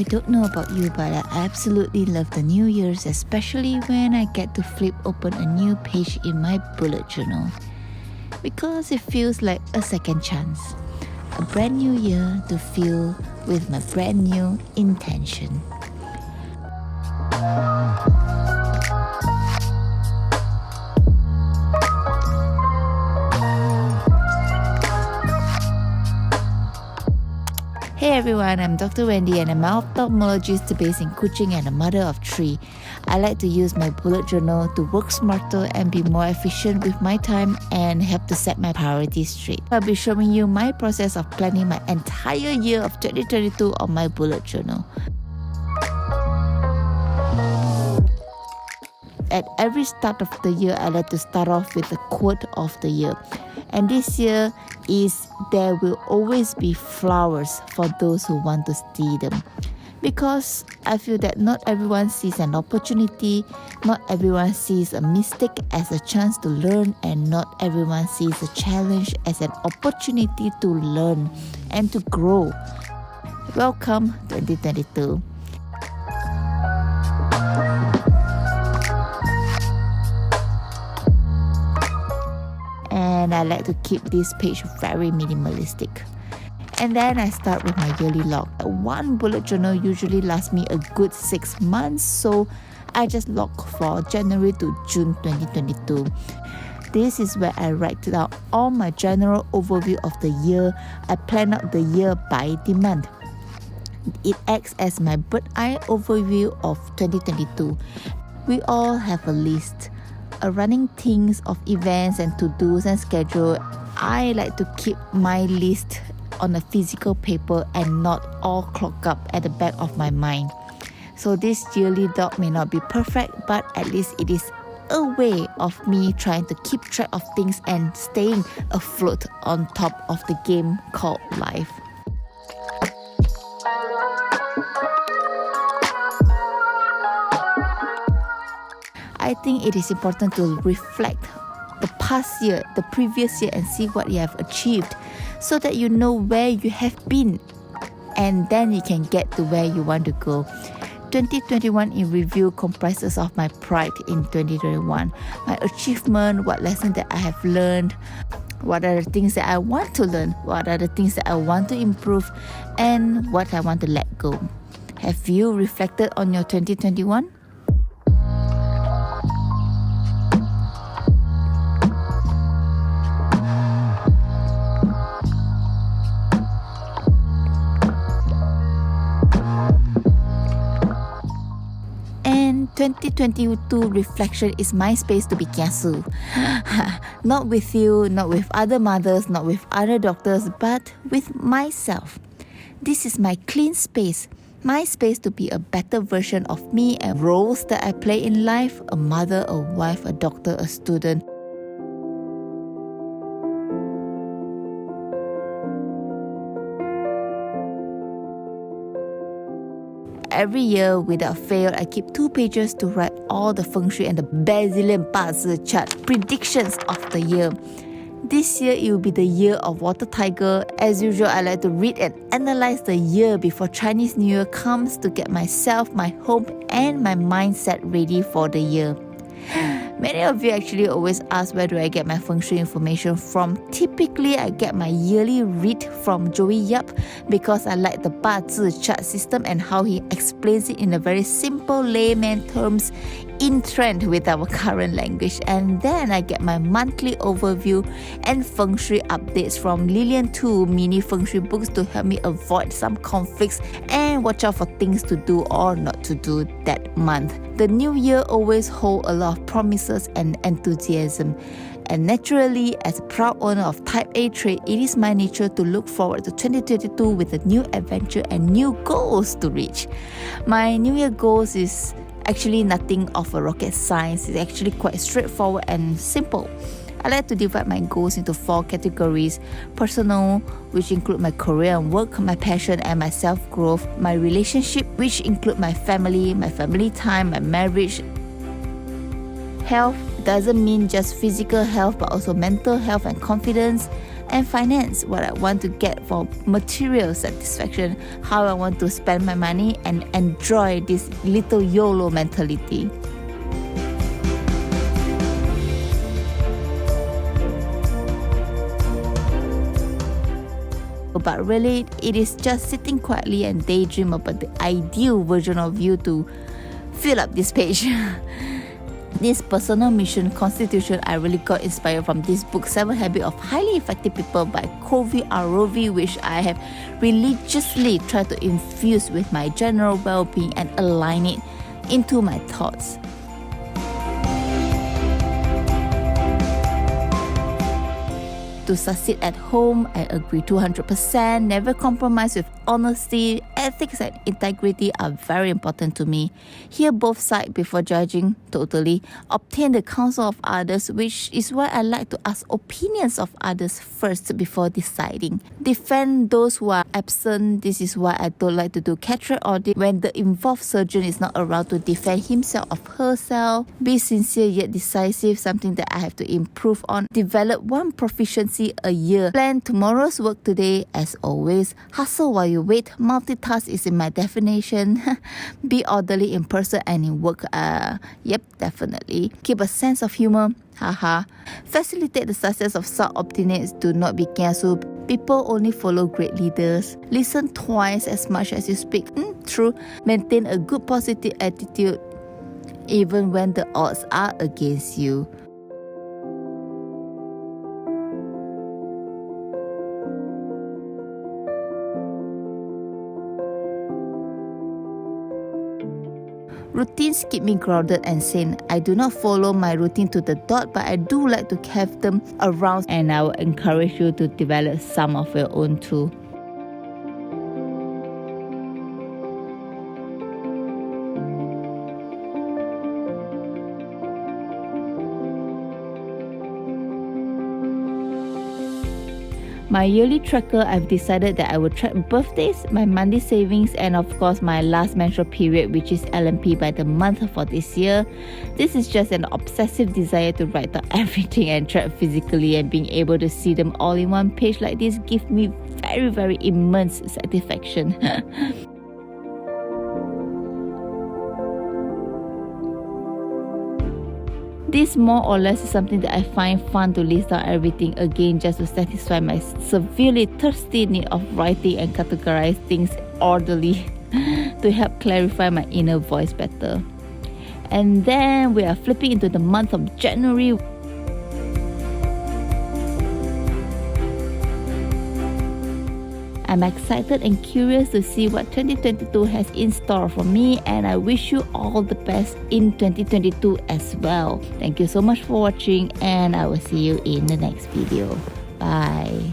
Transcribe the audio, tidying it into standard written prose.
I don't know about you, but I absolutely love the New Year's, especially when I get to flip open a new page in my bullet journal. Because it feels like a second chance. A brand new year to fill with my brand new intention. Hey everyone, I'm Dr. Wendy and I'm an ophthalmologist based in Kuching and a mother of 3. I like to use my bullet journal to work smarter and be more efficient with my time and help to set my priorities straight. I'll be showing you my process of planning my entire year of 2022 on my bullet journal. At every start of the year, I like to start off with a quote of the year. And this year is there will always be flowers for those who want to see them. Because I feel that not everyone sees an opportunity, not everyone sees a mistake as a chance to learn, and not everyone sees a challenge as an opportunity to learn and to grow. Welcome 2022. And I like to keep this page very minimalistic. And then I start with my yearly log. One bullet journal usually lasts me a good 6 months, so I just log for January to June 2022. This is where I write down all my general overview of the year. I plan out the year by the month. It acts as my bird's eye overview of 2022. We all have a list. Running things of events and to-dos and schedule. I like to keep my list on a physical paper and not all clogged up at the back of my mind. So this yearly log may not be perfect, but at least it is a way of me trying to keep track of things and staying afloat on top of the game called life. I think it is important to reflect the past year, the previous year, and see what you have achieved so that you know where you have been and then you can get to where you want to go. 2021 in review comprises of my pride in 2021, my achievement, what lessons that I have learned, what are the things that I want to learn, what are the things that I want to improve, and what I want to let go. Have you reflected on your 2021? And 2022 reflection is my space to be kiasu. Not with you, not with other mothers, not with other doctors, but with myself. This is my clean space, my space to be a better version of me and roles that I play in life, a mother, a wife, a doctor, a student. Every year, without fail, I keep 2 pages to write all the feng shui and the bazillion 八字 chart predictions of the year. This year, it will be the year of Water Tiger. As usual, I like to read and analyze the year before Chinese New Year comes to get myself, my home, and my mindset ready for the year. Many of you actually always ask where do I get my feng shui information from. Typically, I get my yearly read from Joey Yap because I like the 八字 chart system and how he explains it in a very simple layman terms in trend with our current language. And then I get my monthly overview and feng shui updates from Lilian 2 mini feng shui books to help me avoid some conflicts and watch out for things to do or not to do that month. The new year always holds a lot of promises and enthusiasm. And naturally, as a proud owner of Type A trait, it is my nature to look forward to 2022 with a new adventure and new goals to reach. My New Year goals is actually nothing of a rocket science. It's actually quite straightforward and simple. I like to divide my goals into 4 categories: personal, which include my career and work, my passion and my self-growth, my relationship, which include my family time, my marriage. Health doesn't mean just physical health, but also mental health and confidence. And finance, what I want to get for material satisfaction, how I want to spend my money and enjoy this little YOLO mentality. But really, it is just sitting quietly and daydream about the ideal version of you to fill up this page. This personal mission constitution, I really got inspired from this book, 7 Habits of Highly Effective People by Covey Rovi, which I have religiously tried to infuse with my general well-being and align it into my thoughts. To succeed at home, I agree 200%. Never compromise with honesty. Ethics and integrity are very important to me. Hear both sides before judging, totally. Obtain the counsel of others, which is why I like to ask opinions of others first before deciding. Defend those who are absent. This is why I don't like to do cataract audit when the involved surgeon is not around to defend himself or herself. Be sincere yet decisive, something that I have to improve on. Develop one proficiency a year. Plan tomorrow's work today. As always, hustle while you wait. Multitask is in my definition. Be orderly in person and in work. Yep, definitely. Keep a sense of humor. Haha. Facilitate the success of subordinates. Do not be kiasu. People only follow great leaders. Listen twice as much as you speak. True. Maintain a good positive attitude even when the odds are against you. Routines keep me grounded and sane. I do not follow my routine to the dot, but I do like to have them around, and I will encourage you to develop some of your own too. My yearly tracker, I've decided that I will track birthdays, my monthly savings, and of course my last menstrual period, which is LMP, by the month for this year. This is just an obsessive desire to write down everything and track physically, and being able to see them all in one page like this gives me very immense satisfaction. This more or less is something that I find fun to list down everything again, just to satisfy my severely thirsty need of writing and categorize things orderly to help clarify my inner voice better. And then we are flipping into the month of January. I'm excited and curious to see what 2022 has in store for me, and I wish you all the best in 2022 as well. Thank you so much for watching, and I will see you in the next video. Bye.